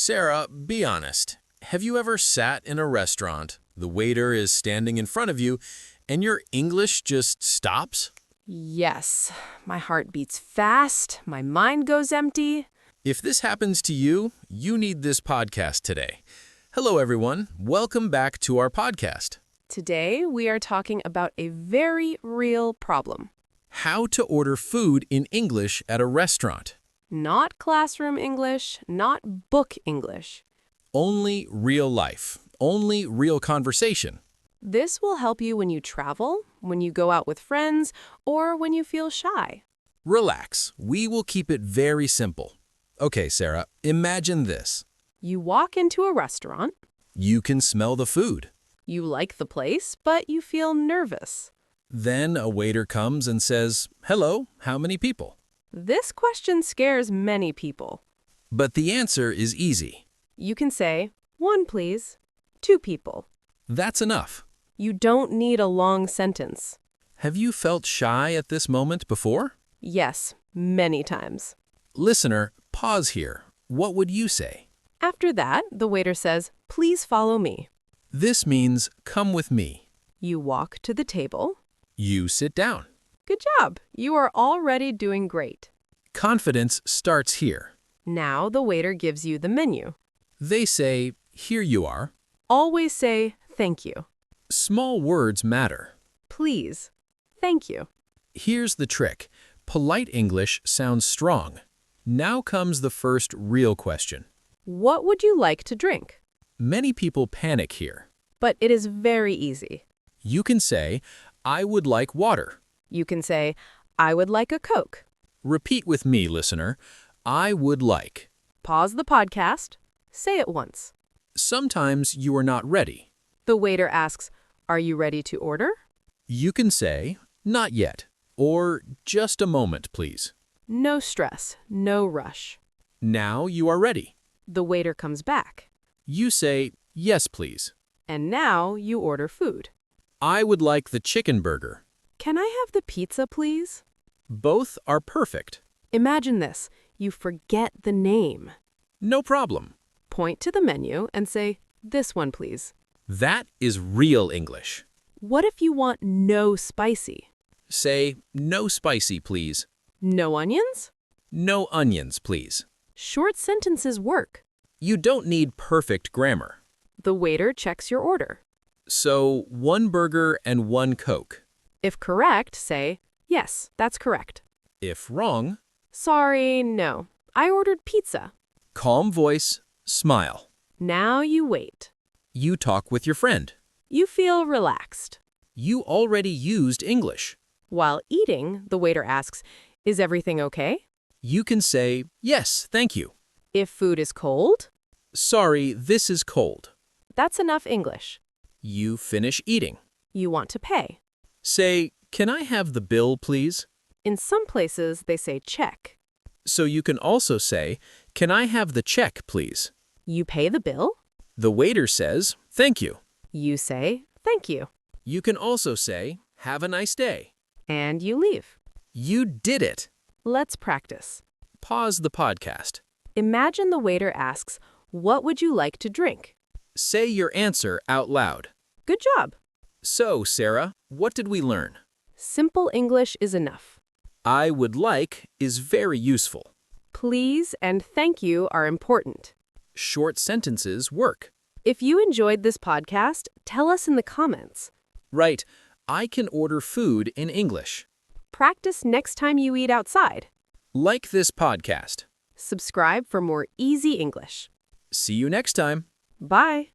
Sarah, be honest. Have you ever sat in a restaurant, the waiter is standing in front of you, and your English just stops? Yes, my heart beats fast, my mind goes empty. If this happens to you, you need this podcast today. Hello, everyone. Welcome back to our podcast. Today, we are talking about a very real problem. How to order food in English at a restaurant. Not classroom English, not book English. Only real life. Only real conversation. This will help you when you travel, when you go out with friends, or when you feel shy. Relax. We will keep it very simple. Okay, Sarah, imagine this. You walk into a restaurant. You can smell the food. You like the place, but you feel nervous. Then a waiter comes and says, "Hello, how many people?" This question scares many people. But the answer is easy. You can say, 1 please, 2 people. That's enough. You don't need a long sentence. Have you felt shy at this moment before? Yes, many times. Listener, pause here. What would you say? After that, the waiter says, "Please follow me." This means come with me. You walk to the table. You sit down. Good job. You are already doing great. Confidence starts here. Now the waiter gives you the menu. They say, "Here you are." Always say, "Thank you." Small words matter. Please. Thank you. Here's the trick. Polite English sounds strong. Now comes the first real question. What would you like to drink? Many people panic here. But it is very easy. You can say, "I would like water." You can say, "I would like a Coke." Repeat with me, listener. I would like. Pause the podcast. Say it once. Sometimes you are not ready. The waiter asks, "Are you ready to order?" You can say, "Not yet," or "Just a moment, please." No stress, no rush. Now you are ready. The waiter comes back. You say, "Yes, please." And now you order food. I would like the chicken burger. Can I have the pizza, please? Both are perfect. Imagine this. You forget the name. No problem. Point to the menu and say, "This one, please." That is real English. What if you want no spicy? Say, "No spicy, please." No onions? No onions, please. Short sentences work. You don't need perfect grammar. The waiter checks your order. So, 1 burger and 1 Coke. If correct, say, "Yes, that's correct." If wrong, Sorry, no. I ordered pizza. calm voice, smile. Now you wait. You talk with your friend. You feel relaxed. You already used English. While eating, the waiter asks, "Is everything okay?" You can say, "Yes, thank you." If food is cold, Sorry, this is cold. that's enough English. You finish eating. You want to pay. Say, "Can I have the bill, please?" In some places, they say check. So you can also say, "Can I have the check, please?" You pay the bill. The waiter says, "Thank you." You say, "Thank you." You can also say, "Have a nice day." And you leave. You did it. Let's practice. Pause the podcast. Imagine the waiter asks, "What would you like to drink?" Say your answer out loud. Good job. So, Sarah, what did we learn? Simple English is enough. I would like is very useful. Please and thank you are important. Short sentences work. If you enjoyed this podcast, tell us in the comments. Right, I can order food in English. Practice next time you eat outside. Like this podcast. Subscribe for more easy English. See you next time. Bye.